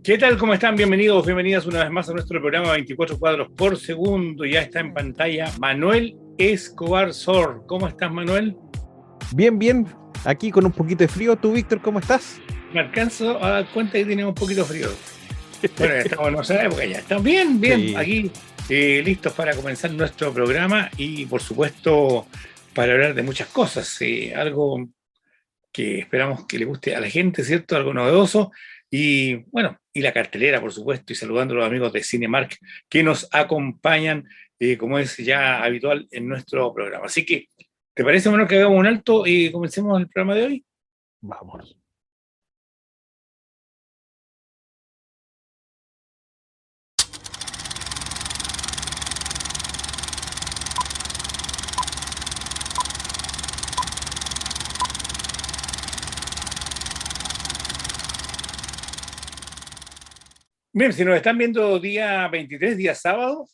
¿Qué tal? ¿Cómo están? Bienvenidos, bienvenidas una vez más a nuestro programa 24 cuadros por segundo. Ya está en pantalla Manuel Escobar Sor. ¿Cómo estás, Manuel? Bien, bien. Aquí con un poquito de frío. ¿Tú, Víctor, cómo estás? Me alcanzo a dar cuenta que tiene un poquito de frío. Bueno, ya estamos en otra época, ya estamos bien, bien. Sí. Aquí listos para comenzar nuestro programa y, por supuesto, para hablar de muchas cosas. Algo que esperamos que le guste a la gente, ¿cierto? Algo novedoso. Y bueno, y la cartelera, por supuesto, y saludando a los amigos de Cinemark que nos acompañan, como es ya habitual en nuestro programa. Así que, ¿te parece, Manuel, que hagamos un alto y comencemos el programa de hoy? Vamos. Bien, si nos están viendo día 23, día sábado,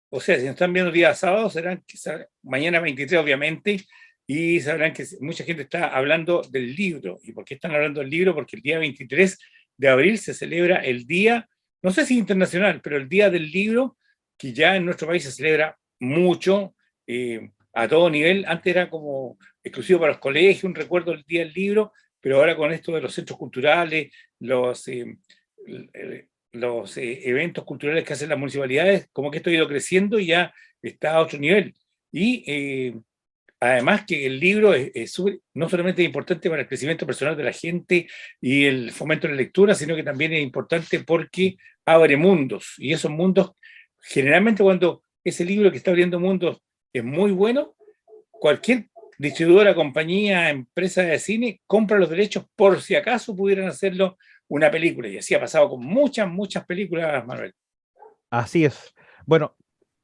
o sea, si nos están viendo día sábado, serán quizás mañana 23, obviamente, y sabrán que mucha gente está hablando del libro. ¿Y por qué están hablando del libro? Porque el día 23 de abril se celebra el día, no sé si internacional, pero el día del libro, que ya en nuestro país se celebra mucho, a todo nivel. Antes era como exclusivo para los colegios, un recuerdo del día del libro, pero ahora con esto de los centros culturales, los... eventos culturales que hacen las municipalidades, como que esto ha ido creciendo y ya está a otro nivel. Y además que el libro es no solamente importante para el crecimiento personal de la gente y el fomento de la lectura, sino que también es importante porque abre mundos. Y esos mundos, generalmente cuando ese libro que está abriendo mundos es muy bueno, cualquier distribuidora, compañía, empresa de cine compra los derechos por si acaso pudieran hacerlo una película. Y así ha pasado con muchas películas, Manuel. Así es. Bueno,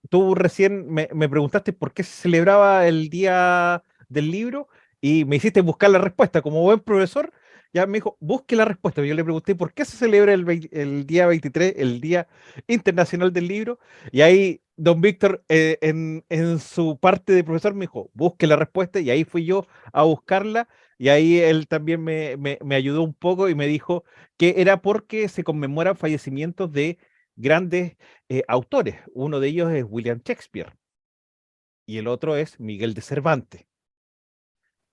tú recién me preguntaste por qué se celebraba el Día del Libro y me hiciste buscar la respuesta. Como buen profesor, ya me dijo, busque la respuesta. Yo le pregunté por qué se celebra el día 23, el Día Internacional del Libro. Y ahí don Víctor, en su parte de profesor, me dijo, busque la respuesta. Y ahí fui yo a buscarla. Y ahí él también me ayudó un poco y me dijo que era porque se conmemoran fallecimientos de grandes autores. Uno de ellos es William Shakespeare y el otro es Miguel de Cervantes.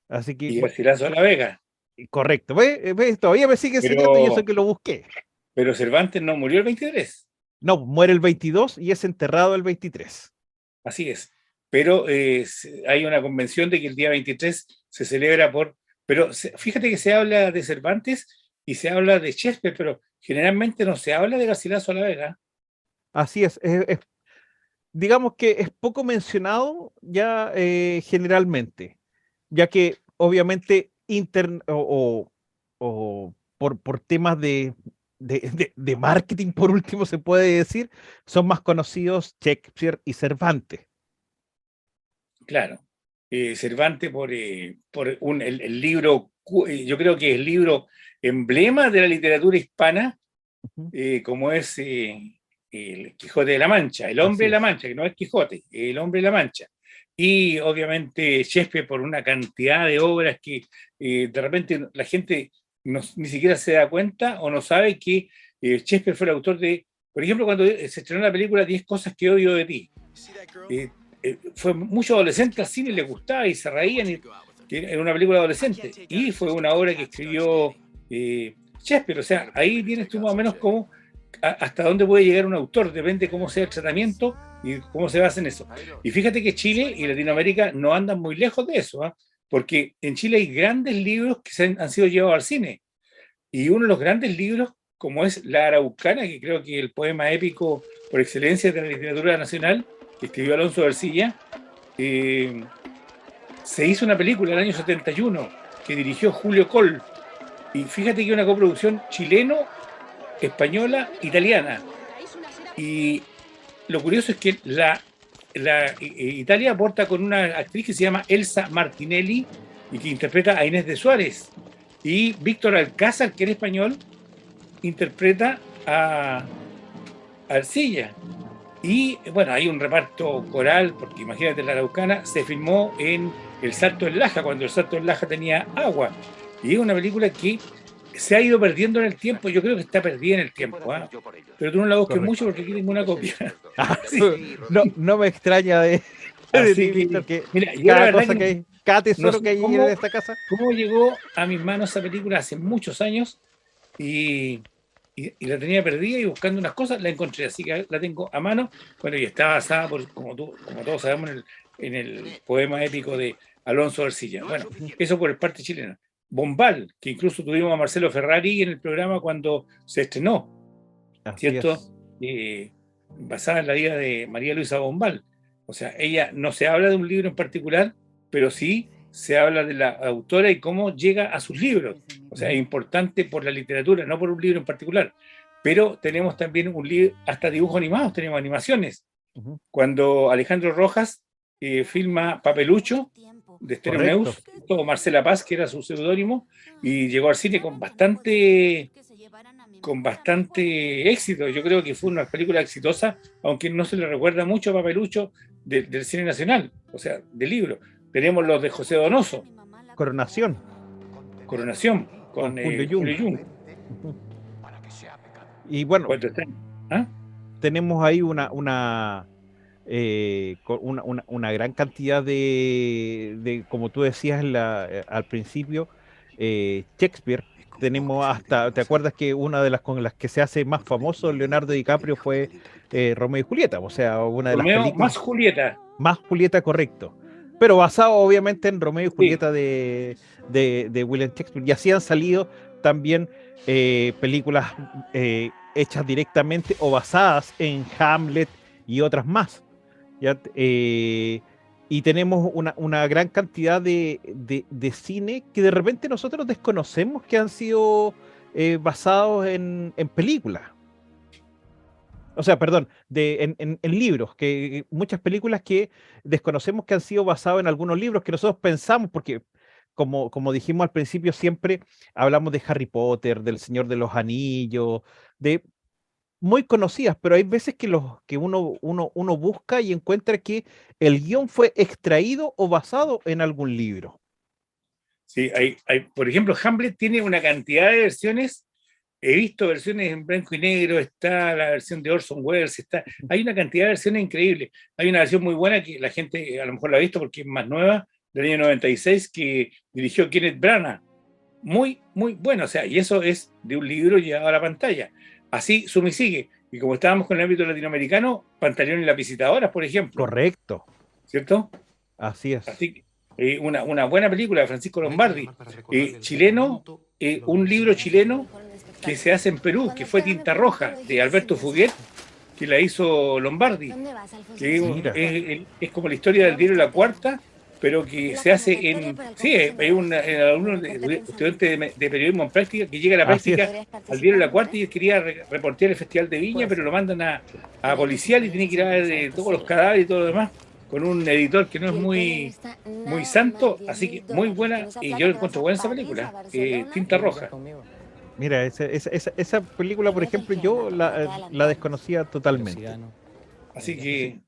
Así que, Y Garcilaso de la Vega. correcto. ¿Ves? Todavía me sigue enseñando y eso Pero, que lo busqué. pero Cervantes no murió el 23. No, muere el 22 y es enterrado el 23. Así es. Pero hay una convención de que el día 23 se celebra por... Pero fíjate que se habla de Cervantes y se habla de Shakespeare, pero generalmente no se habla de Garcilaso de la Vega. Así es, digamos que es poco mencionado ya generalmente, ya que obviamente o por temas de marketing, por último, se puede decir, son más conocidos Shakespeare y Cervantes. Claro. Cervantes por el libro, yo creo que es el libro emblema de la literatura hispana, Ujú. como es el Quijote de la Mancha, el hombre Así de la es. Mancha, que no es Quijote, el hombre de la Mancha. Y obviamente Shakespeare por una cantidad de obras que de repente la gente ni siquiera se da cuenta o no sabe que Shakespeare fue el autor de, por ejemplo, cuando se estrenó la película 10 cosas que odio de ti. Eh, Fue mucho adolescente al cine, les gustaba y se reían, que era una película adolescente. Y fue una obra que escribió Shakespeare. O sea, ahí tienes tú más o menos cómo hasta dónde puede llegar un autor, depende cómo sea el tratamiento y cómo se basa en eso. Y fíjate que Chile y Latinoamérica no andan muy lejos de eso, ¿eh? Porque en Chile hay grandes libros que han sido llevados al cine. Y uno de los grandes libros, como es La Araucana, que creo que es el poema épico por excelencia de la literatura nacional, que escribió Alonso García, eh, se hizo una película en el año 71 que dirigió Julio Coll. Y fíjate que es una coproducción chileno-española-italiana. Y lo curioso es que Italia aporta con una actriz que se llama Elsa Martinelli y que interpreta a Inés de Suárez. Y Víctor Alcázar, que era español, interpreta a Arcilla. Y bueno, hay un reparto coral, porque imagínate, la Araucana se filmó en el Salto del Laja, cuando el Salto del Laja tenía agua. Y es una película que se ha ido perdiendo en el tiempo. Yo creo que está perdida en el tiempo, ¿ah? Pero tú no la busques Correcto. mucho porque aquí tengo una copia. Sí, No me extraña de ti, así Víctor, que, que mira, yo la cada verdad cosa que que hay, cada no tesoro sé que hay en esta casa. cómo llegó a mis manos esa película hace muchos años y, y la tenía perdida y buscando unas cosas la encontré, así que la tengo a mano. Bueno, y está basada, como todos sabemos, en el poema épico de Alonso Ercilla. Bueno, eso por el parte chilena. Bombal, que incluso tuvimos a Marcelo Ferrari en el programa cuando se estrenó, Así ¿cierto? es. Basada en la vida de María Luisa Bombal. O sea, ella no se habla de un libro en particular, pero sí se habla de la autora y cómo llega a sus libros. O sea, es importante por la literatura, no por un libro en particular. Pero tenemos también un libro, hasta dibujos animados, tenemos animaciones. Ujú. Cuando Alejandro Rojas filma Papelucho de Stereo Correcto. Neus, o Marcela Paz, que era su seudónimo, y llegó al cine con bastante éxito. Yo creo que fue una película exitosa, aunque no se le recuerda mucho a Papelucho del cine nacional, o sea, del libro. Tenemos los de José Donoso, Coronación Coronación, con con Julio Jung. Julio Jung. Ujú. Y bueno, Cuando están, ¿ah? tenemos ahí una gran cantidad como tú decías al principio, Shakespeare. Tenemos hasta, ¿te acuerdas que una de las con las que se hace más famoso Leonardo DiCaprio fue Romeo y Julieta? O sea, una de las Romeo películas más Julieta. más Julieta, correcto. Pero basado obviamente en Romeo y Sí, Julieta de William Shakespeare. Y así han salido también películas hechas directamente o basadas en Hamlet y otras más. ¿Ya? Y tenemos una gran cantidad de cine que de repente nosotros desconocemos que han sido basados en películas. O sea, perdón, en libros, que muchas películas que desconocemos que han sido basadas en algunos libros que nosotros pensamos, porque como dijimos al principio, siempre hablamos de Harry Potter, del Señor de los Anillos, de muy conocidas, pero hay veces que uno busca y encuentra que el guión fue extraído o basado en algún libro. sí, por ejemplo, Hamlet tiene una cantidad de versiones. He visto versiones en blanco y negro, está la versión de Orson Welles, hay una cantidad de versiones increíbles. Hay una versión muy buena que la gente a lo mejor la ha visto porque es más nueva, del año 96, que dirigió Kenneth Branagh. Muy, muy bueno, o sea, y eso es de un libro llevado a la pantalla. Así suma y sigue. Y como estábamos con el ámbito latinoamericano, Pantaleón y la Visitadora, por ejemplo, Correcto, ¿cierto? así es. Así que una buena película de Francisco Lombardi. Chileno, un libro chileno que se hace en Perú, que fue Tinta Roja, de Alberto Fuguet, que la hizo Lombardi, que Mira, es como la historia del diario La Cuarta, pero que se hace en... Sí, hay un alumno estudiante de periodismo en práctica que llega a la así es. práctica al diario La Cuarta y él quería reportear el Festival de Viña, pero lo mandan a policial y tiene que ir a ver todos los cadáveres y todo lo demás, con un editor que no es muy santo, así que muy buena, y yo encuentro buena esa película, Tinta Roja. Mira, esa película, por ejemplo, yo la desconocía totalmente. Así que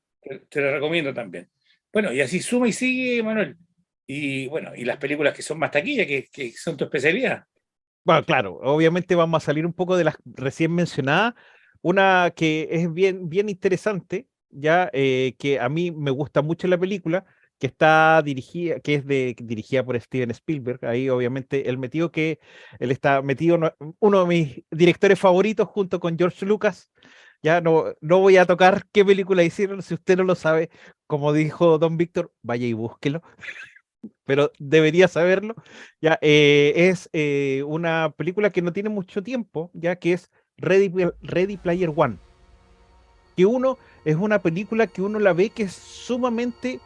te la recomiendo también. Bueno, y así suma y sigue, Manuel. Y bueno, y las películas que son más taquillas, que son tu especialidad. Bueno, claro, obviamente vamos a salir un poco de las recién mencionadas. Una que es bien interesante, ya que a mí me gusta mucho la película, que está dirigida, dirigida por Steven Spielberg. Ahí obviamente él está metido, uno de mis directores favoritos junto con George Lucas. Ya no voy a tocar qué película hicieron, si usted no lo sabe, como dijo Don Víctor, vaya y búsquelo, pero debería saberlo. Ya es una película que no tiene mucho tiempo, ya que es Ready Player One, que es una película que uno la ve que es sumamente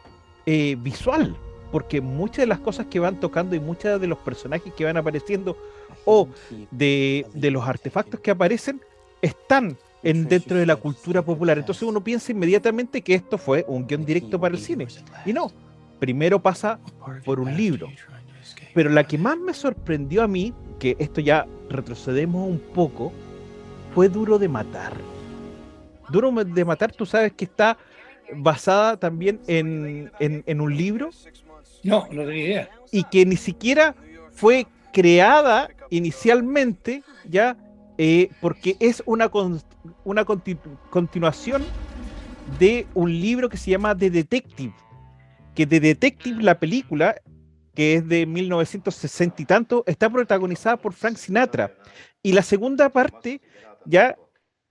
visual, porque muchas de las cosas que van tocando y muchos de los personajes que van apareciendo o de los artefactos que aparecen están dentro de la cultura popular. Entonces uno piensa inmediatamente que esto fue un guión directo para el cine. Y no, primero pasa por un libro. Pero la que más me sorprendió a mí, que esto ya retrocedemos un poco, fue Duro de Matar. Duro de Matar, tú sabes que está basada también en un libro No tenía idea. y que ni siquiera fue creada inicialmente, ya, porque es una continuación de un libro que se llama The Detective, que The Detective, la película, que es de 1960 y tanto, está protagonizada por Frank Sinatra. Y la segunda parte, ya,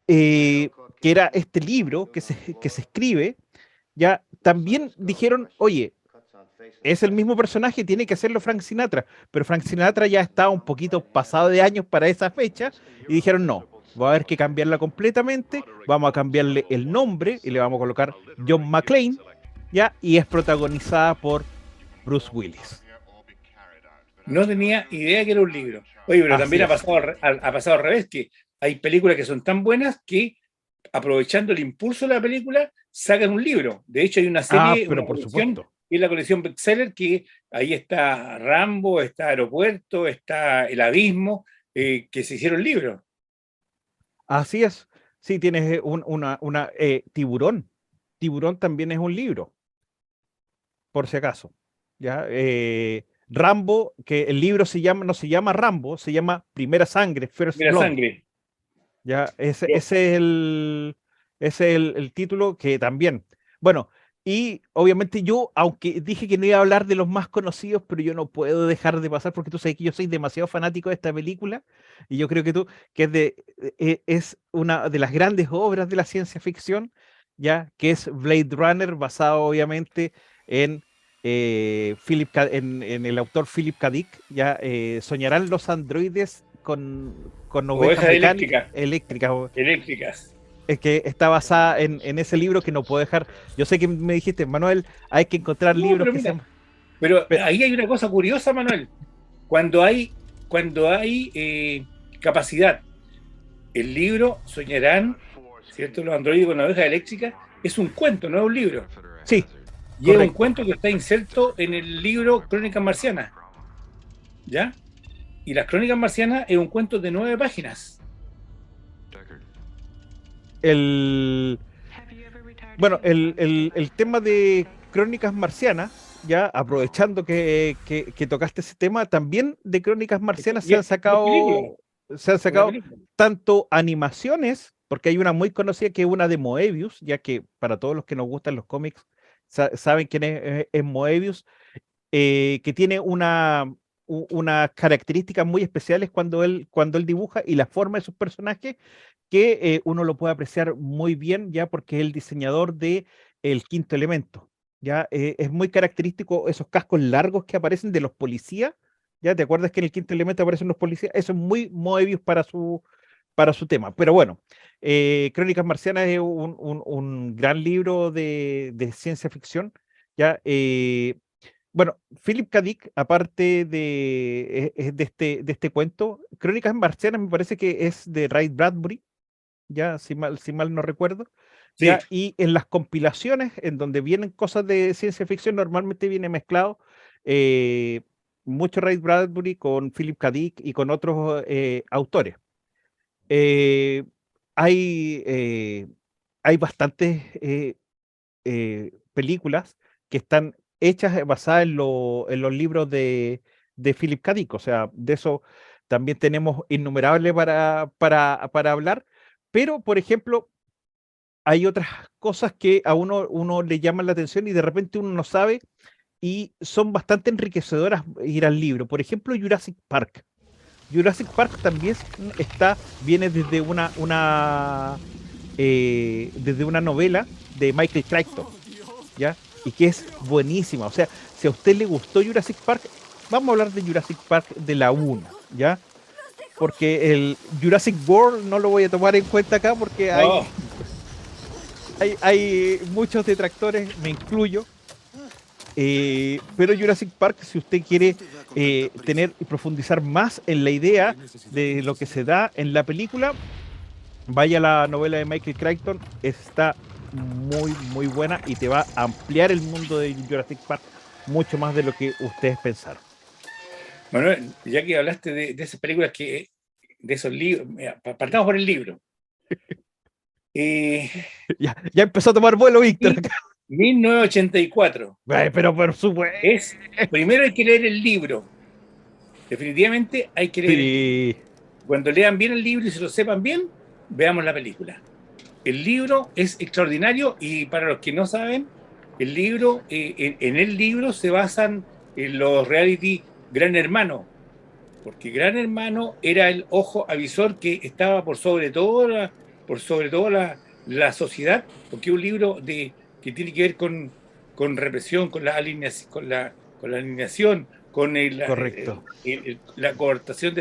que era este libro que se escribe, ya también dijeron, oye, es el mismo personaje, tiene que hacerlo Frank Sinatra, pero Frank Sinatra ya estaba un poquito pasado de años para esa fecha y dijeron, no, va a haber que cambiarla completamente, vamos a cambiarle el nombre y le vamos a colocar John McClane, ya, y es protagonizada por Bruce Willis. No tenía idea que era un libro. Oye, pero Así también es. ha pasado al revés, que hay películas que son tan buenas que, aprovechando el impulso de la película, sacan un libro. De hecho, hay una Ah, serie, pero una por colección, supuesto. que es la colección bestseller, que ahí está Rambo, está Aeropuerto, está El Abismo, que se hicieron libros. Así es. Sí, tienes Tiburón. Tiburón también es un libro, por si acaso. ¿Ya? Rambo, que el libro no se llama Rambo, se llama Primera Sangre, First Mira, Blood. sangre. Ya, Pero ese es el título que también. Bueno, y obviamente yo, aunque dije que no iba a hablar de los más conocidos, pero yo no puedo dejar de pasar porque tú sabes que yo soy demasiado fanático de esta película y yo creo que tú, que es una de las grandes obras de la ciencia ficción, ya, que es Blade Runner, basado obviamente en en el autor Philip K. Dick, ya, soñarán los androides con ovejas ovejas mecánicas eléctricas, eléctricas. eléctricas. Es que está basada en ese libro que no puedo dejar. Yo sé que me dijiste, Manuel, hay que encontrar No, libros pero que mira, sean. pero Pero, ahí hay una cosa curiosa, Manuel. Cuando hay, cuando hay capacidad, el libro Soñarán, ¿cierto? Los androides con la oveja eléctrica, es un cuento, no es un libro. sí, Y es un correcto. cuento que está inserto en el libro Crónicas Marcianas, ¿ya? Y las Crónicas Marcianas es un cuento de 9 páginas. El, bueno, el tema de Crónicas Marcianas, ya aprovechando que tocaste ese tema, también de Crónicas Marcianas Y es película, se han es una sacado película. tanto animaciones, porque hay una muy conocida que es una de Moebius, ya que para todos los que nos gustan los cómics, saben quién es Moebius, que tiene unas características muy especiales cuando él dibuja y la forma de sus personajes, que uno lo puede apreciar muy bien ya porque es el diseñador de El Quinto Elemento. Ya es muy característico esos cascos largos que aparecen de los policías. ¿Ya te acuerdas que en El Quinto Elemento aparecen los policías? Eso es muy Moebius para su tema. Pero bueno, Crónicas Marcianas es un gran libro de ciencia ficción. ¿Ya? Bueno, Philip K. Dick, aparte de este cuento, Crónicas Marcianas me parece que es de Ray Bradbury, ya, si mal no recuerdo, Sí, ya, y en las compilaciones en donde vienen cosas de ciencia ficción, normalmente viene mezclado eh, mucho Ray Bradbury con Philip K. Dick y con otros autores. Eh, hay, eh, hay bastantes películas que están hechas basadas en los libros de Philip K. Dick. O sea, de eso también tenemos innumerables para hablar. Pero, por ejemplo, hay otras cosas que a uno le llaman la atención y de repente uno no sabe y son bastante enriquecedoras ir al libro. Por ejemplo, Jurassic Park. Jurassic Park también viene desde una novela de Michael Crichton, ¿ya? Y que es buenísima. O sea, si a usted le gustó Jurassic Park, vamos a hablar de Jurassic Park de la 1, ¿ya? Porque el Jurassic World no lo voy a tomar en cuenta acá porque no, hay muchos detractores, me incluyo. Pero Jurassic Park, si usted quiere tener y profundizar más en la idea de lo que se da en la película, vaya a la novela de Michael Crichton, está muy buena y te va a ampliar el mundo de Jurassic Park mucho más de lo que ustedes pensaron. Manuel, ya que hablaste de esas películas de esos libros, mira, partamos por el libro. Eh, Ya empezó a tomar vuelo, Víctor. 1984. Pero por supuesto. Primero hay que leer el libro. Definitivamente hay que leer el libro. Sí, Cuando lean bien el libro y se lo sepan bien, veamos la película. El libro es extraordinario y para los que no saben, el libro, en el libro se basan en los reality Gran Hermano, porque Gran Hermano era el ojo avisor que estaba por sobre todo la sociedad, porque es un libro que tiene que ver con represión, con con la alineación, con correcto. la coartación,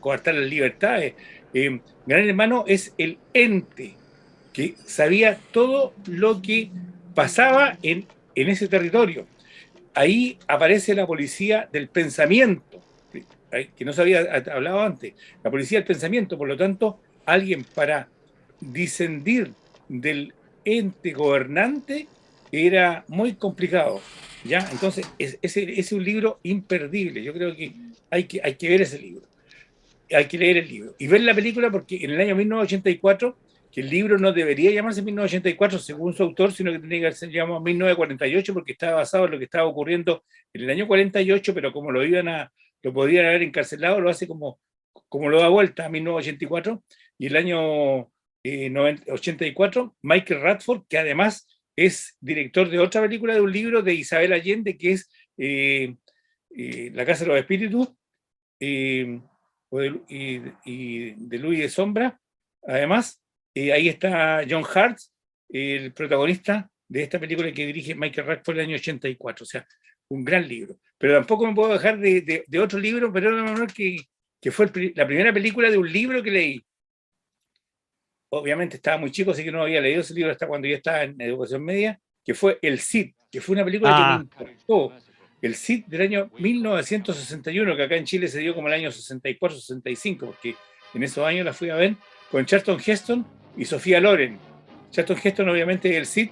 coartar las libertades. Gran Hermano es el ente que sabía todo lo que pasaba en ese territorio. Ahí aparece la policía del pensamiento, que no se había hablado antes, la policía del pensamiento, por lo tanto, alguien para discendir del ente gobernante era muy complicado, ¿ya? Entonces, es un libro imperdible, yo creo que hay que ver ese libro, hay que leer el libro y ver la película porque en el año 1984, que el libro no debería llamarse 1984 según su autor, sino que tenía que ser llamado 1948 porque estaba basado en lo que estaba ocurriendo en el año 48, pero como lo podían haber encarcelado, lo hace como lo da vuelta a 1984 y el año 84, Michael Radford, que además es director de otra película de un libro de Isabel Allende, que es La Casa de los Espíritus, eh, y de Luis de Sombra. Además, ahí está John Hart, el protagonista de esta película que dirige Michael Radford en el año 84. O sea, un gran libro. Pero tampoco me puedo dejar de otro libro, pero que fue la primera película de un libro que leí. Obviamente estaba muy chico, así que no había leído ese libro hasta cuando yo estaba en educación media, que fue El Cid, que fue una película que me Ah, impactó. El Cid del año 1961, que acá en Chile se dio como el año 64-65, porque en esos años la fui a ver con Charlton Heston y Sofía Loren. Charlton Heston obviamente es el Cid,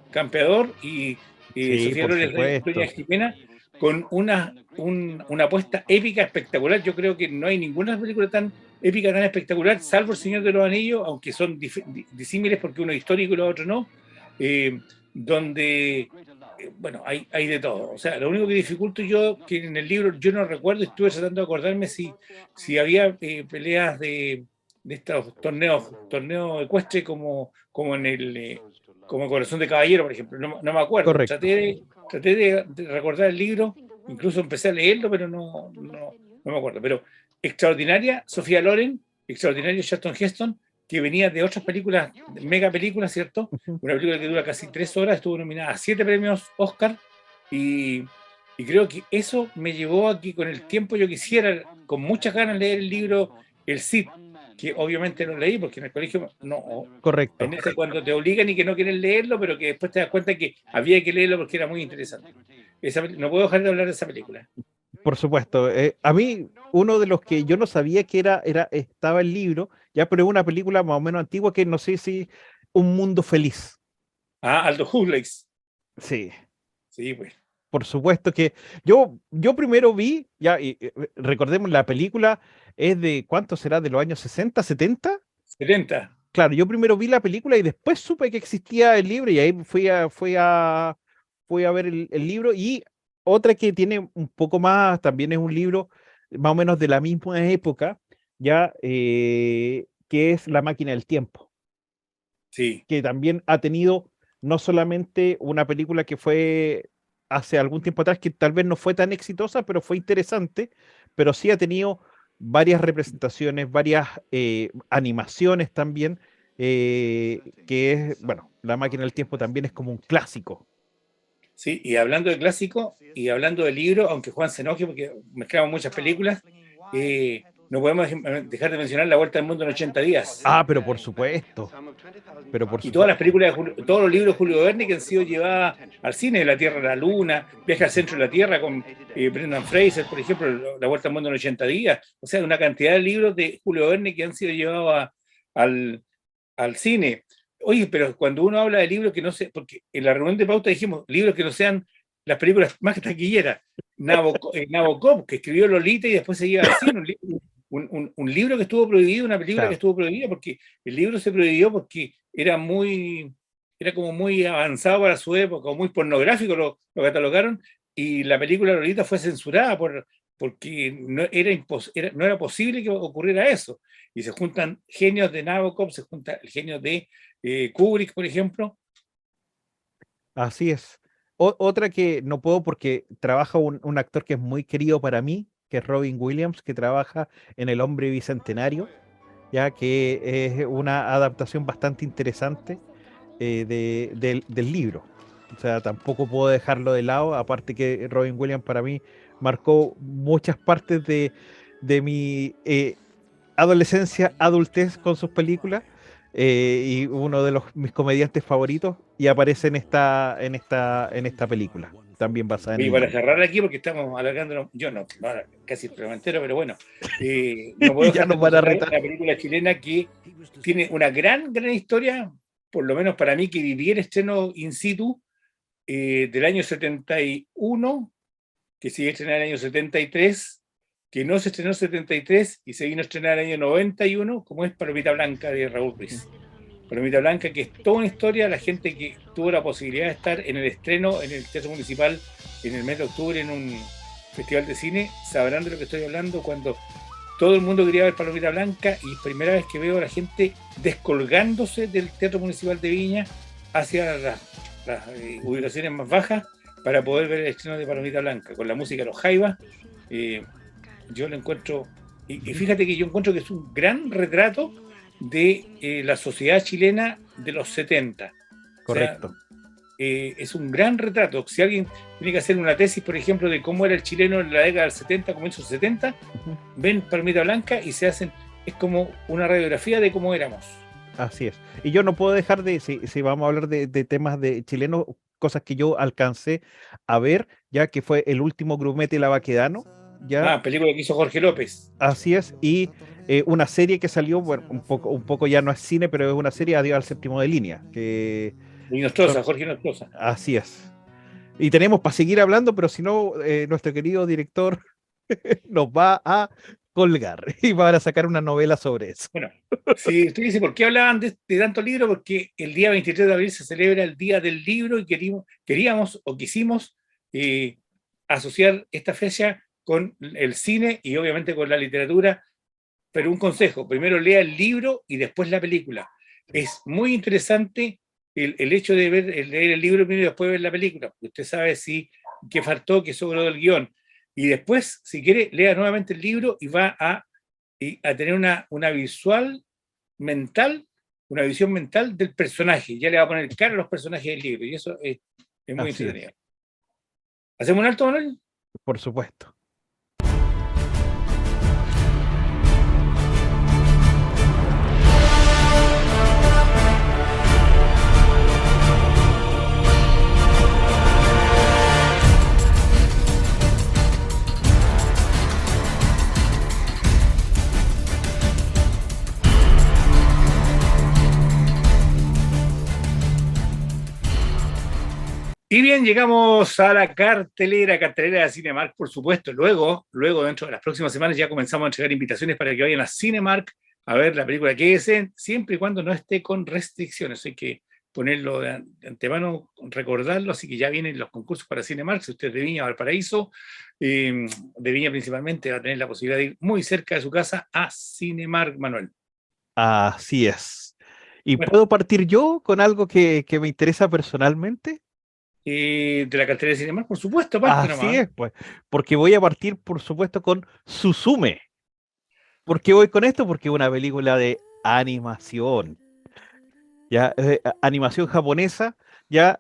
campeador, y sí, Sofía por Loren es Doña supuesto. Jimena, con una apuesta épica espectacular. Yo creo que no hay ninguna película tan épica, tan espectacular, salvo El Señor de los Anillos, aunque son disímiles porque uno es histórico y lo otro no, donde, bueno, hay de todo. O sea, lo único que dificulto yo, que en el libro yo no recuerdo, estuve tratando de acordarme si había peleas de estos torneos ecuestres como en como Corazón de Caballero, por ejemplo. No me acuerdo. Correcto. Traté de recordar el libro, incluso empecé a leerlo, pero no me acuerdo. Pero extraordinaria Sofía Loren, extraordinario Charlton Heston, que venía de otras películas, mega películas, ¿cierto? Ujú. Una película que dura casi 3 horas, estuvo nominada a 7 premios Oscar y, y creo que eso me llevó a que con el tiempo yo quisiera, con muchas ganas, leer el libro El Cid, que obviamente no leí porque en el colegio no, en Correcto. ese cuando te obligan y que no quieren leerlo, pero que después te das cuenta que había que leerlo porque era muy interesante. No puedo dejar de hablar de esa película. Por supuesto. A mí, uno de los que yo no sabía que estaba el libro, ya, pero es una película más o menos antigua que no sé si Un Mundo Feliz. Ah, Aldo Huxley. Sí, Sí, pues. por supuesto que yo primero vi, ya, recordemos, la película es de, ¿cuánto será? ¿De los años 60 70? 70. Claro, yo primero vi la película y después supe que existía el libro y ahí fui a ver el libro. Y otra que tiene un poco más, también es un libro más o menos de la misma época, ya, que es La Máquina del Tiempo, Sí. que también ha tenido no solamente una película que fue hace algún tiempo atrás, que tal vez no fue tan exitosa, pero fue interesante, pero sí ha tenido varias representaciones, varias animaciones también, que es, bueno, La Máquina del Tiempo también es como un clásico. Sí, y hablando de clásico y hablando de libro, aunque Juan se enoje porque mezclamos muchas películas, no podemos dejar de mencionar La Vuelta al Mundo en 80 días. Ah, pero por Y todas las supuesto, películas, todos los libros de Julio Verne que han sido llevadas al cine, de La Tierra a la Luna, Viaje al Centro de la Tierra con Brendan Fraser, por ejemplo, La Vuelta al Mundo en 80 días. O sea, una cantidad de libros de Julio Verne que han sido llevados al, al cine. Oye, pero cuando uno habla de libros que no sé, porque en la reunión de pauta dijimos libros que no sean las películas más taquilleras. Nabokov, que escribió Lolita y después se lleva al cine, un libro que estuvo prohibido, una película que claro. estuvo prohibida, porque el libro se prohibió porque era como muy avanzado para su época, o muy pornográfico, lo catalogaron, y la película Lolita fue censurada porque no era posible que ocurriera eso. Y se juntan genios de Nabokov, se junta el genio de Kubrick, por ejemplo. Así es. Otra que no puedo porque trabaja un actor que es muy querido para mí, que es Robin Williams, que trabaja en El Hombre Bicentenario, ya que es una adaptación bastante interesante del libro. O sea, tampoco puedo dejarlo de lado, aparte que Robin Williams para mí marcó muchas partes de mi adolescencia, adultez con sus películas, y uno de mis comediantes favoritos, y aparece en esta película, también basada en Y el para libro. cerrar aquí, porque estamos alargándonos, yo no, casi el programa entero, pero bueno, no puedo Ya dejar de nos van a mencionar retar. una película chilena que tiene una gran historia, por lo menos para mí, que viví el estreno in situ del año 71, que se iba a estrenar en el año 73, que no se estrenó en 73 y se vino a estrenar en el año 91, como es Palomita Blanca de Raúl Ruiz. Palomita Blanca, que es toda una historia, la gente que tuvo la posibilidad de estar en el estreno en el Teatro Municipal en el mes de octubre en un festival de cine, sabrán de lo que estoy hablando cuando todo el mundo quería ver Palomita Blanca y primera vez que veo a la gente descolgándose del Teatro Municipal de Viña hacia las ubicaciones más bajas para poder ver el estreno de Palomita Blanca, con la música de los Jaivas. Yo lo encuentro, y fíjate que yo encuentro que es un gran retrato de la sociedad chilena de los 70. O sea, Correcto. es un gran retrato. Si alguien tiene que hacer una tesis, por ejemplo, de cómo era el chileno en la década del 70, comienzos del 70, ven Palomita Blanca y se hacen, es como una radiografía de cómo éramos. Así es. Y yo no puedo dejar si vamos a hablar de temas de chilenos, cosas que yo alcancé a ver, ya que fue el último grumete la Baquedano, ya, Película que hizo Jorge López. así es, y una serie que salió, bueno, un poco ya no es cine, pero es una serie, Adiós al séptimo de línea, que Y son, Nostroza, Jorge Nostroza. así es. Y tenemos para seguir hablando, pero si no, nuestro querido director nos va a colgar y va a sacar una novela sobre eso. Bueno, si usted dice, ¿por qué hablaban de tanto libro? Porque el día 23 de abril se celebra el Día del Libro y queríamos o quisimos asociar esta fecha con el cine y obviamente con la literatura, pero un consejo, primero lea el libro y después la película. Es muy interesante el hecho de leer el libro primero y después ver la película, porque usted sabe qué faltó, qué sobró del guión. Y después, si quiere, lea nuevamente el libro y va a tener una visual mental, una visión mental del personaje. Ya le va a poner cara a los personajes del libro y eso es muy Así entretenido. es, ¿Hacemos un alto, Manuel? por supuesto. Y bien, llegamos a la cartelera de Cinemark, por supuesto. Luego, dentro de las próximas semanas, ya comenzamos a entregar invitaciones para que vayan a Cinemark a ver la película que deseen, siempre y cuando no esté con restricciones. Hay que ponerlo de antemano, recordarlo. Así que ya vienen los concursos para Cinemark. Si usted es de Viña o Valparaíso, de Viña principalmente, va a tener la posibilidad de ir muy cerca de su casa a Cinemark, Manuel. Así es. ¿Y Bueno, puedo partir yo con algo que me interesa personalmente? de la cartelera de Cinemark, por supuesto, aparte Así nomás. es, pues, porque voy a partir, por supuesto, con Suzume. ¿Por qué voy con esto? Porque es una película de animación, ya, animación japonesa, ya,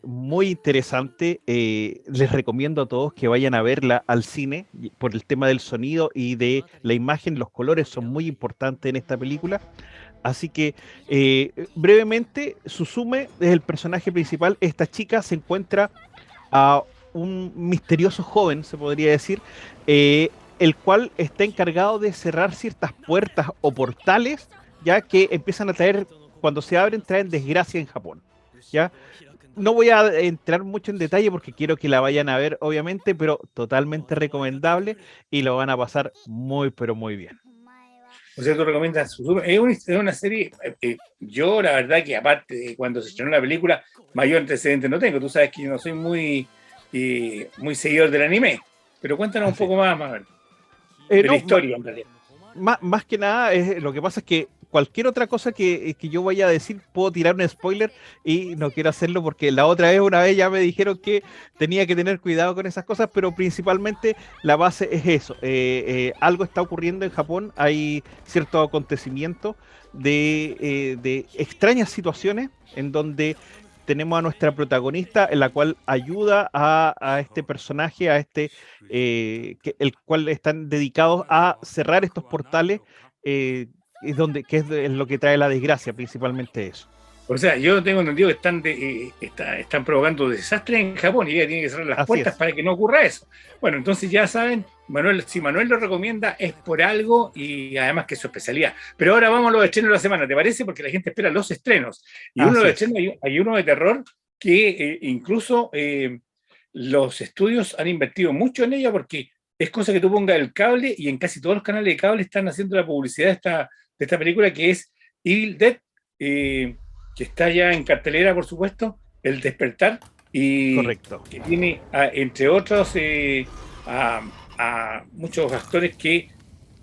muy interesante. Les recomiendo a todos que vayan a verla al cine por el tema del sonido y de la imagen. Los colores son muy importantes en esta película. Así que brevemente, Suzume es el personaje principal. Esta chica se encuentra a un misterioso joven, se podría decir, el cual está encargado de cerrar ciertas puertas o portales, ya que empiezan a traer, cuando se abren, traen desgracia en Japón. ¿Ya? No voy a entrar mucho en detalle porque quiero que la vayan a ver, obviamente, pero totalmente recomendable y lo van a pasar muy, pero muy bien. O sea, tú recomiendas Suzume. Es una serie. Yo, la verdad, que aparte de cuando se estrenó la película, mayor antecedente no tengo. Tú sabes que yo no soy muy seguidor del anime. pero cuéntanos un Así. poco más, Manuel, de la No, historia en realidad. más que nada, lo que pasa es que cualquier otra cosa que yo vaya a decir, puedo tirar un spoiler y no quiero hacerlo porque la otra vez, una vez ya me dijeron que tenía que tener cuidado con esas cosas, pero principalmente la base es eso. Algo está ocurriendo en Japón, hay cierto acontecimiento de extrañas situaciones en donde tenemos a nuestra protagonista en la cual ayuda a este personaje, el cual están dedicados a cerrar estos portales, es lo que trae la desgracia, principalmente eso. O sea, yo tengo entendido que están provocando desastres en Japón y ella tiene que cerrar las Así puertas es, para que no ocurra eso. Bueno, entonces ya saben, Manuel, si Manuel lo recomienda es por algo y además que es su especialidad. Pero ahora vamos a los estrenos de la semana, ¿te parece? Porque la gente espera los estrenos. Y uno de así los es. estrenos, hay uno de terror que incluso los estudios han invertido mucho en ella porque es cosa que tú pongas el cable y en casi todos los canales de cable están haciendo la publicidad de esta película que es Evil Dead. Que está ya en cartelera, por supuesto, El Despertar, y Correcto. que tiene, entre otros, a muchos actores que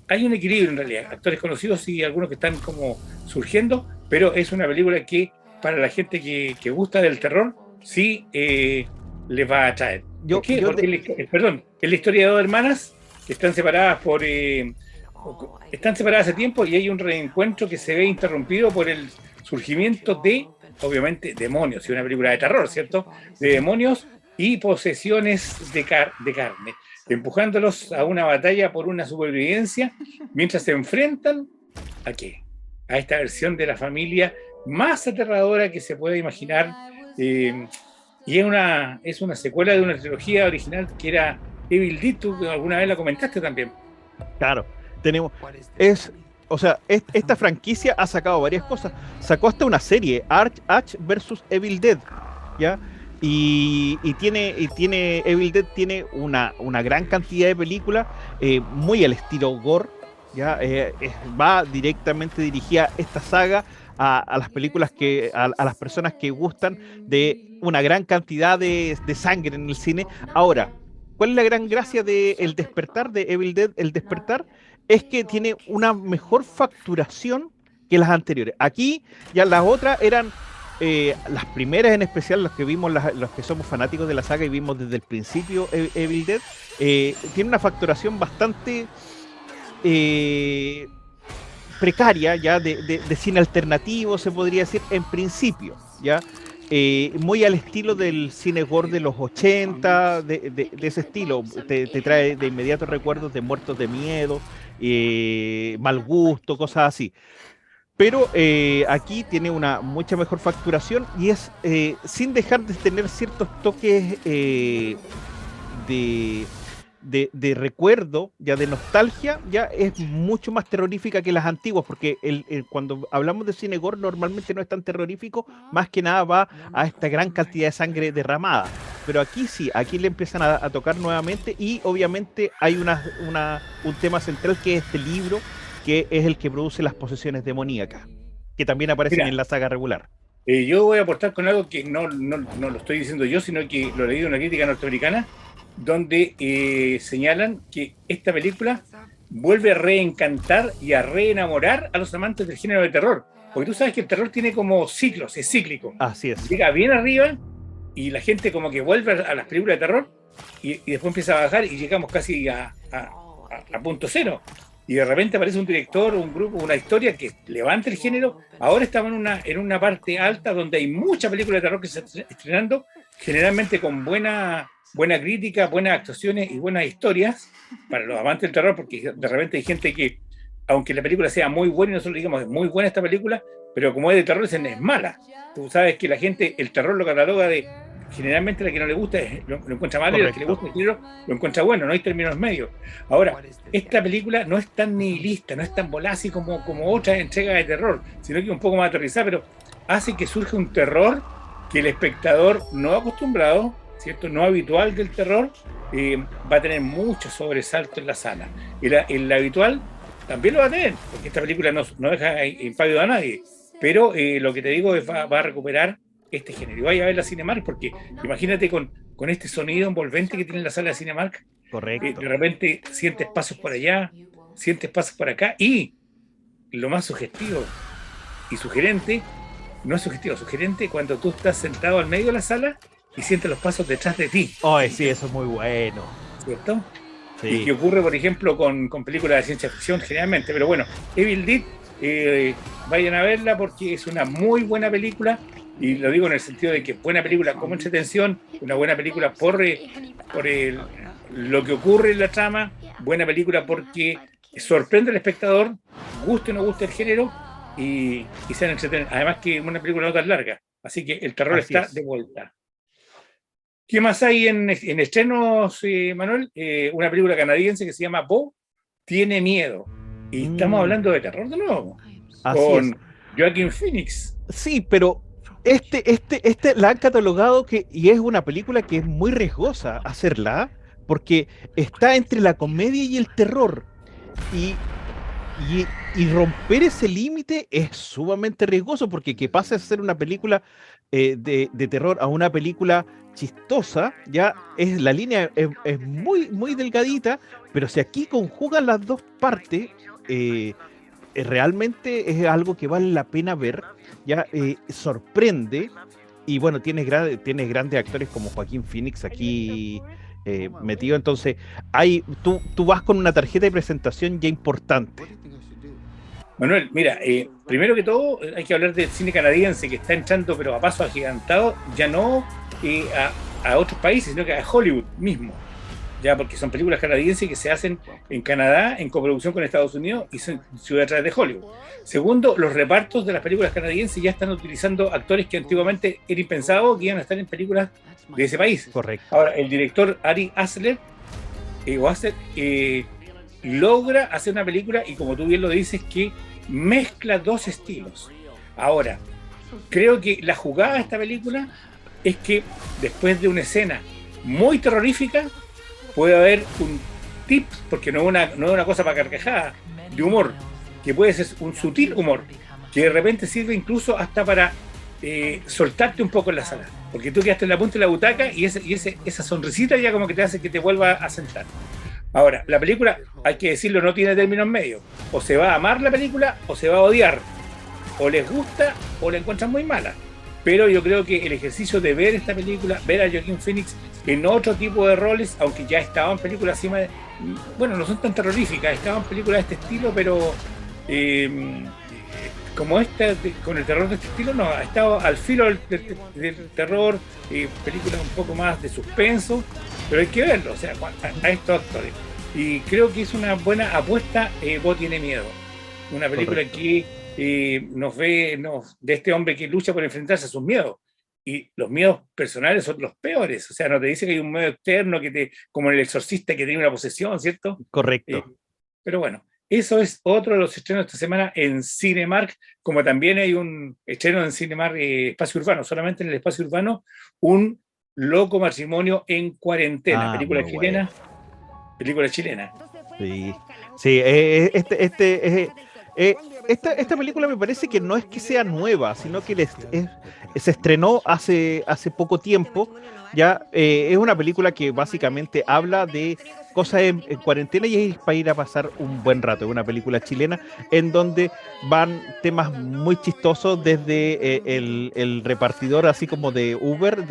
hay un equilibrio en realidad, actores conocidos y algunos que están como surgiendo, pero es una película que para la gente que gusta del terror, sí les va a atraer. ¿Por Yo, qué? yo Porque, de, perdón, es la historia de dos hermanas que están separadas están separadas hace tiempo y hay un reencuentro que se ve interrumpido por el surgimiento de, obviamente, demonios, y una película de terror, ¿cierto? De demonios y posesiones de carne, empujándolos a una batalla por una supervivencia, mientras se enfrentan ¿a qué? A esta versión de la familia más aterradora que se puede imaginar. Y es una secuela de una trilogía original que era Evil Dead, tú alguna vez la comentaste también. claro, tenemos, es, o sea, esta franquicia ha sacado varias cosas. Sacó hasta una serie, Ash versus Evil Dead, ¿ya? Evil Dead tiene una gran cantidad de películas, muy al estilo gore, ¿ya? Va directamente dirigida esta saga a las películas a las personas que gustan de una gran cantidad de sangre en el cine. Ahora, ¿cuál es la gran gracia de El Despertar, de Evil Dead, El Despertar? Es que tiene una mejor facturación que las anteriores. Aquí ya las otras eran las primeras en especial, los que vimos, los que somos fanáticos de la saga y vimos desde el principio Evil Dead, tiene una facturación bastante eh, precaria, ya de cine alternativo, se podría decir, en principio, ya. Muy al estilo del cine gore de los 80, de ese estilo. Te trae de inmediato recuerdos de Muertos de Miedo, Mal Gusto, cosas así. Pero aquí tiene una mucha mejor facturación y es sin dejar de tener ciertos toques de, de recuerdo, ya de nostalgia, ya es mucho más terrorífica que las antiguas, porque cuando hablamos de cine gore normalmente no es tan terrorífico, más que nada va a esta gran cantidad de sangre derramada. Pero aquí sí, aquí le empiezan a tocar nuevamente y obviamente hay un tema central que es este libro, que es el que produce las posesiones demoníacas, que también aparecen Mira, en la saga regular. yo voy a aportar con algo que no lo estoy diciendo yo, sino que lo leí en una crítica norteamericana, donde señalan que esta película vuelve a reencantar y a reenamorar a los amantes del género de terror. Porque tú sabes que el terror tiene como ciclos, es cíclico. Así es, Llega bien arriba y la gente como que vuelve a las películas de terror y después empieza a bajar y llegamos casi a punto cero. Y de repente aparece un director, un grupo, una historia que levanta el género. Ahora estamos en una parte alta donde hay muchas películas de terror que se están estrenando, generalmente con buena crítica, buenas actuaciones y buenas historias para los amantes del terror, porque de repente hay gente que, aunque la película sea muy buena y nosotros digamos es muy buena esta película, pero como es de terror, dicen es mala. Tú sabes que la gente, el terror lo cataloga de, generalmente la que no le gusta lo encuentra malo, y la que le gusta el género lo encuentra bueno, no hay términos medios. Ahora, esta película no es tan nihilista, no es tan volástica como otras entregas de terror, sino que un poco más aterrizada, pero hace que surja un terror que el espectador no acostumbrado, ¿cierto? No habitual del terror, va a tener mucho sobresalto en la sala. El habitual también lo va a tener, porque esta película no deja impávido a nadie, pero lo que te digo es va a recuperar este género. Y vaya a ver la Cinemark, porque imagínate con este sonido envolvente que tiene la sala de Cinemark, Correcto. De repente sientes pasos por allá, sientes pasos por acá, y lo más sugestivo y sugerente, no es sugestivo, sugerente cuando tú estás sentado al medio de la sala y sientes los pasos detrás de ti, Ay, sí, eso es muy bueno. ¿cierto? Y Sí. que ocurre, por ejemplo, con películas de ciencia ficción generalmente. Pero bueno, Evil Dead, vayan a verla porque es una muy buena película, y lo digo en el sentido de que es buena película como entretención, una buena película por lo que ocurre en la trama, buena película porque sorprende al espectador, guste o no guste el género, y sean entretenidos. Además que es una película no tan larga, así que el terror Así está es. de vuelta. ¿Qué más hay en estrenos, Manuel? Una película canadiense que se llama Bo tiene miedo. Y estamos Mm, hablando de terror de nuevo, así es. con Joaquin Phoenix. Sí, pero la han catalogado y es una película que es muy riesgosa hacerla, porque está entre la comedia y el terror. Y, y romper ese límite es sumamente riesgoso, porque que pase a ser una película de terror a una película chistosa, ya es la línea es muy, muy delgadita, pero si aquí conjugan las dos partes, eh, realmente es algo que vale la pena ver, ya sorprende, y bueno, tienes grandes actores como Joaquín Phoenix aquí metido, entonces tú vas con una tarjeta de presentación ya importante. Manuel, mira, primero que todo hay que hablar del cine canadiense que está entrando, pero a paso agigantado, ya no a otros países, sino que a Hollywood mismo. Ya, porque son películas canadienses que se hacen en Canadá en coproducción con Estados Unidos y son ciudades atrás de Hollywood. Segundo, los repartos de las películas canadienses ya están utilizando actores que antiguamente era impensado que iban a estar en películas de ese país. Correcto. Ahora, el director Ari Aster logra hacer una película, y como tú bien lo dices, que mezcla dos estilos. Ahora, creo que la jugada de esta película es que después de una escena muy terrorífica puede haber un tip, porque no es una cosa para carcajadas, de humor, que puede ser un sutil humor, que de repente sirve incluso hasta para soltarte un poco en la sala, porque tú quedaste en la punta de la butaca y esa sonrisita ya como que te hace que te vuelva a sentar. Ahora, la película, hay que decirlo, no tiene términos medios. O se va a amar la película o se va a odiar. O les gusta o la encuentran muy mala. Pero yo creo que el ejercicio de ver esta película, ver a Joaquin Phoenix en otro tipo de roles, aunque ya estaba en películas así más, bueno, no son tan terroríficas, estaba en películas de este estilo, pero como esta, con el terror de este estilo, no, ha estado al filo del terror, películas un poco más de suspenso, pero hay que verlo, o sea, a estos actores. Y creo que es una buena apuesta. Bo tiene miedo. Una película Correcto. que de este hombre que lucha por enfrentarse a sus miedos. Y los miedos personales son los peores. O sea, no te dice que hay un miedo externo como en El Exorcista, que tiene una posesión, ¿cierto? Eh, Correcto. pero bueno, eso es otro de los estrenos de esta semana en Cinemark, como también hay un estreno en Cinemark Espacio Urbano, solamente en el Espacio Urbano, un Loco Matrimonio en Cuarentena, Ah, muy bueno. película chilena. Sí, sí, esta película me parece que no es que sea nueva, sino que se estrenó hace poco tiempo. Ya es una película que básicamente habla de cosas en cuarentena y es para ir a pasar un buen rato. Es una película chilena en donde van temas muy chistosos desde el repartidor, así como de Uber,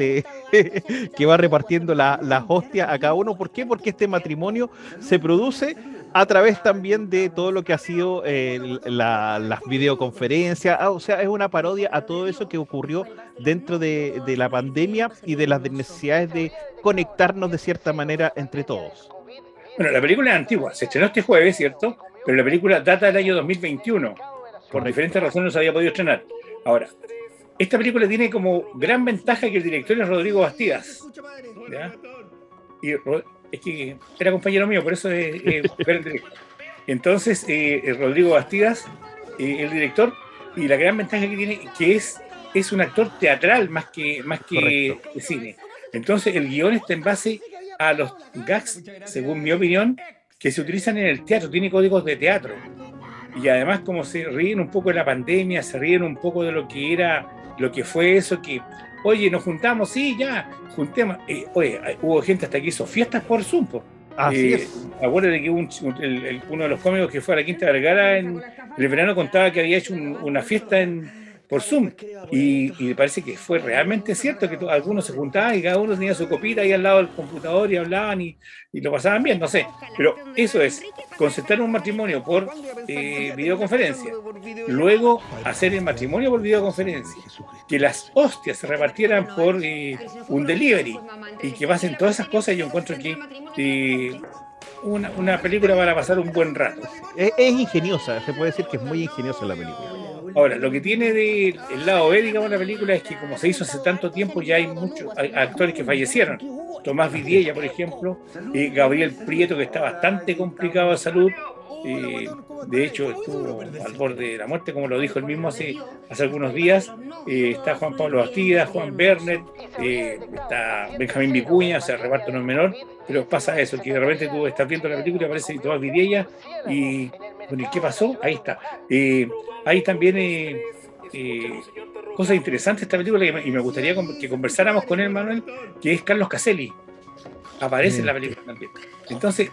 que va repartiendo las hostias a cada uno. ¿Por qué? Porque este matrimonio se produce a través también de todo lo que ha sido las videoconferencias. O sea, es una parodia a todo eso que ocurrió dentro de la pandemia y de las necesidades de conectarnos de cierta manera entre todos. Bueno, la película es antigua, se estrenó este jueves, ¿cierto? Pero la película data del año 2021. Por Diferentes diferentes razones no se había podido estrenar. Ahora, esta película tiene como gran ventaja que el director es Rodrigo Bastidas. ¿Ya? Y es que era compañero mío, por eso es ver el director. Entonces, Rodrigo Bastidas, el director, y la gran ventaja que tiene, que es un actor teatral más que Correcto. de cine. Entonces, el guión está en base a los gags, según mi opinión, que se utilizan en el teatro, tiene códigos de teatro. Y además, como se ríen un poco de la pandemia, se ríen un poco de lo que fue eso, que, oye, nos juntamos, sí, ya, juntemos. Oye, hubo gente hasta que hizo fiestas por Zoom, po. Así es. Acuérdate que uno de los cómicos que fue a la Quinta Vergara en el verano contaba que había hecho una fiesta por Zoom y parece que fue realmente cierto que algunos se juntaban y cada uno tenía su copita ahí al lado del computador y hablaban y lo pasaban bien, no sé. Pero eso es, concertar un matrimonio por videoconferencia, luego hacer el matrimonio por videoconferencia, que las hostias se repartieran por un delivery y que pasen todas esas cosas. Yo encuentro que una película para pasar un buen rato. Es ingeniosa, se puede decir que es muy ingeniosa la película. Ahora, lo que tiene del lado B, digamos, la película es que como se hizo hace tanto tiempo, ya hay muchos actores que fallecieron. Tomás Vidiella, por ejemplo, Gabriel Prieto, que está bastante complicado de salud, de hecho estuvo al borde de la muerte, como lo dijo él mismo hace algunos días. Está Juan Pablo Bastida, Juan Bernet, está Benjamín Vicuña, o sea, el reparto no es menor, pero pasa eso, que de repente tú estás viendo la película y aparece Tomás Vidiella y, bueno, ¿y qué pasó? Ahí está. Hay también cosas interesantes de esta película y me gustaría que conversáramos con él, Manuel, que es Carlos Caselli. Aparece en la película también. Entonces,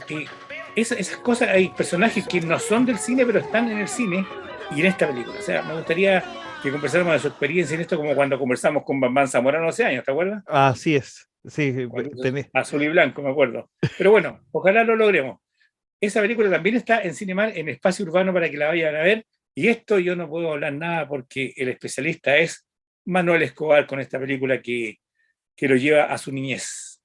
esas cosas, hay personajes que no son del cine, pero están en el cine y en esta película. O sea, me gustaría que conversáramos de su experiencia en esto, como cuando conversamos con Bambán Zamorano hace años, ¿te acuerdas? Así es. Sí, Azul y blanco, me acuerdo. Pero bueno, ojalá lo logremos. Esa película también está en Cinemark, en Espacio Urbano, para que la vayan a ver. Y esto yo no puedo hablar nada porque el especialista es Manuel Escobar con esta película que lo lleva a su niñez.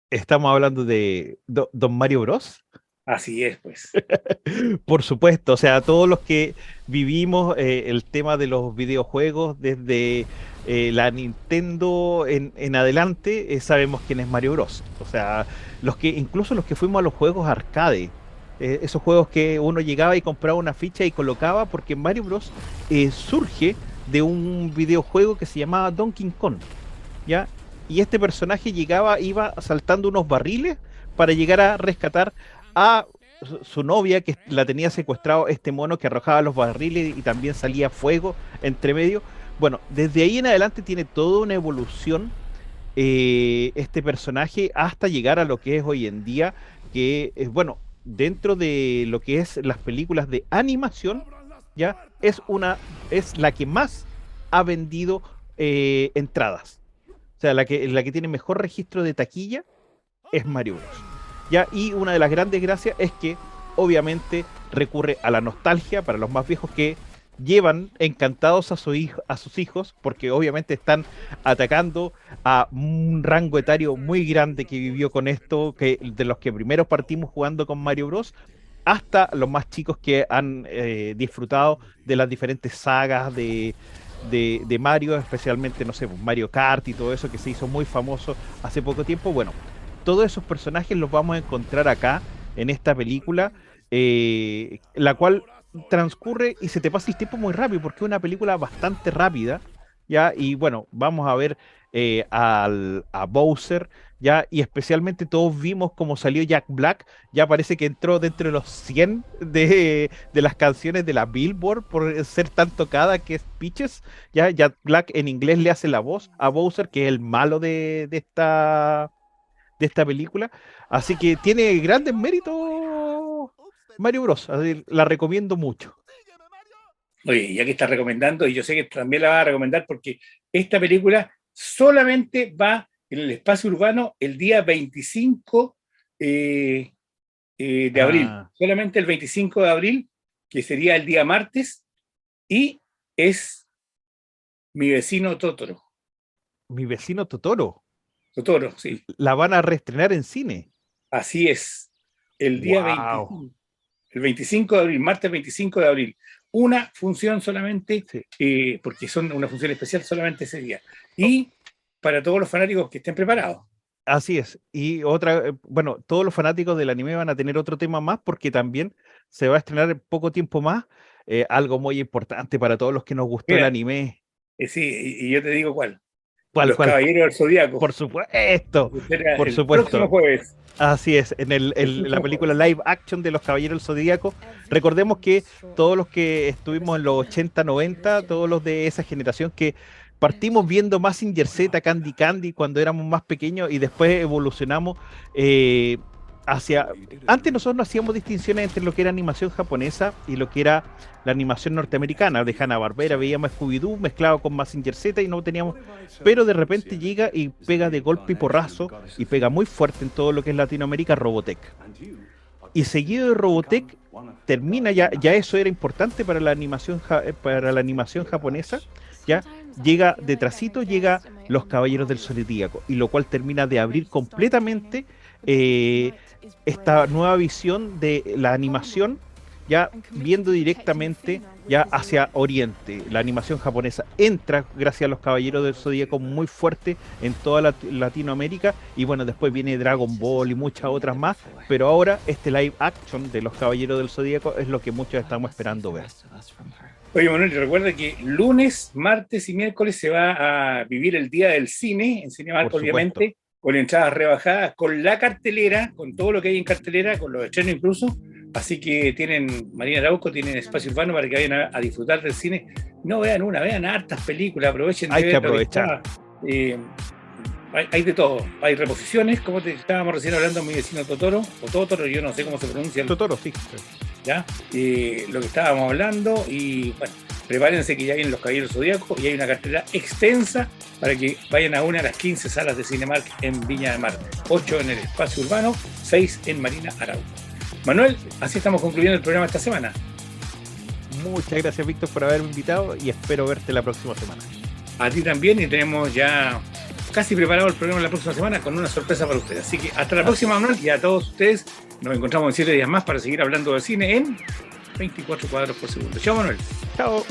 Estamos hablando de Don Mario Bros. Así es, pues. Por supuesto, o sea, todos los que vivimos el tema de los videojuegos desde la Nintendo en adelante, sabemos quién es Mario Bros. O sea, incluso los que fuimos a los juegos arcade, esos juegos que uno llegaba y compraba una ficha y colocaba, porque Mario Bros. Surge de un videojuego que se llamaba Donkey Kong, ¿ya? Y este personaje iba saltando unos barriles para llegar a rescatar a su novia, que la tenía secuestrado este mono que arrojaba los barriles y también salía fuego entre medio. Bueno, desde ahí en adelante tiene toda una evolución este personaje hasta llegar a lo que es hoy en día, que es, bueno, dentro de lo que es las películas de animación, ya es la que más ha vendido entradas. O sea, la que tiene mejor registro de taquilla es Mario Bros. ¿Ya? Y una de las grandes gracias es que obviamente recurre a la nostalgia para los más viejos, que llevan encantados a sus hijos, porque obviamente están atacando a un rango etario muy grande que vivió con esto, que de los que primero partimos jugando con Mario Bros. Hasta los más chicos que han disfrutado de las diferentes sagas de Mario, especialmente, no sé, Mario Kart y todo eso que se hizo muy famoso hace poco tiempo. Bueno, todos esos personajes los vamos a encontrar acá en esta película, la cual transcurre y se te pasa el tiempo muy rápido, porque es una película bastante rápida, ¿ya? Y bueno, vamos a ver a Bowser, ¿ya? Y especialmente todos vimos cómo salió Jack Black, ya parece que entró dentro de los 100 de las canciones de la Billboard por ser tan tocada, que es Peaches, ¿ya? Jack Black en inglés le hace la voz a Bowser, que es el malo de esta película, así que tiene grandes méritos Mario Bros. Así, la recomiendo mucho. Oye, ya que estás recomendando, y yo sé que también la vas a recomendar, porque esta película solamente va en el Espacio Urbano el día 25 de abril, solamente el 25 de abril, que sería el día martes, y es Mi vecino Totoro. Mi vecino Totoro. Totoro, sí. La van a reestrenar en cine. Así es, el día 25. El 25 de abril, martes 25 de abril. Una función solamente, sí. Porque son una función especial solamente ese día. Y para todos los fanáticos que estén preparados. Así es. Y otra, bueno, todos los fanáticos del anime van a tener otro tema más, porque también se va a estrenar en poco tiempo más, algo muy importante para todos los que nos gustó el anime. Sí, y yo te digo cuál. ¿Cuál? Caballeros del Zodíaco. Por supuesto. Por supuesto. Próximo jueves. Así es, en la película live action de los Caballeros del Zodíaco. Recordemos que todos los que estuvimos en los 80, 90, todos los de esa generación que partimos viendo Mazinger Z, Candy Candy cuando éramos más pequeños y después evolucionamos, Antes nosotros no hacíamos distinciones entre lo que era animación japonesa y lo que era la animación norteamericana, de Hanna-Barbera, veíamos Scooby-Doo mezclado con Mazinger Z y no teníamos, pero de repente llega y pega de golpe y porrazo, y pega muy fuerte en todo lo que es Latinoamérica, Robotech. Y seguido de Robotech, termina ya eso era importante para la animación, para la animación japonesa, ya llega detrásito, llega Los Caballeros del Zodíaco, y lo cual termina de abrir completamente esta nueva visión de la animación, ya viendo directamente ya hacia Oriente. La animación japonesa entra gracias a Los Caballeros del Zodíaco muy fuerte en toda Latinoamérica, y bueno, después viene Dragon Ball y muchas otras más, pero ahora este live action de Los Caballeros del Zodíaco es lo que muchos estamos esperando ver. Oye, Manuel, recuerda que lunes, martes y miércoles se va a vivir el Día del Cine, en Cinemark, obviamente, con entradas rebajadas, con la cartelera, con todo lo que hay en cartelera, con los estrenos incluso. Así que tienen, Marina Arauco, tienen espacio urbano para que vayan a disfrutar del cine. No vean una, vean hartas películas, aprovechen. Hay que aprovechar. Hay de todo. Hay reposiciones, como te estábamos recién hablando, mi vecino Totoro, o Totoro, yo no sé cómo se pronuncia. Totoro, sí. ¿Ya? Lo que estábamos hablando, y bueno, prepárense que ya vienen Los Caballeros Zodíacos y hay una cartera extensa para que vayan a una de las 15 salas de Cinemark en Viña del Mar, 8 en el espacio urbano, 6 en Marina Arauco. Manuel, así estamos concluyendo el programa esta semana. Muchas gracias, Víctor, por haberme invitado, y espero verte la próxima semana. A ti también, y tenemos ya casi preparado el programa la próxima semana con una sorpresa para ustedes. Así que hasta la próxima, Manuel, y a todos ustedes nos encontramos en 7 días más para seguir hablando de cine en 24 cuadros por segundo. Chao, Manuel. Chao.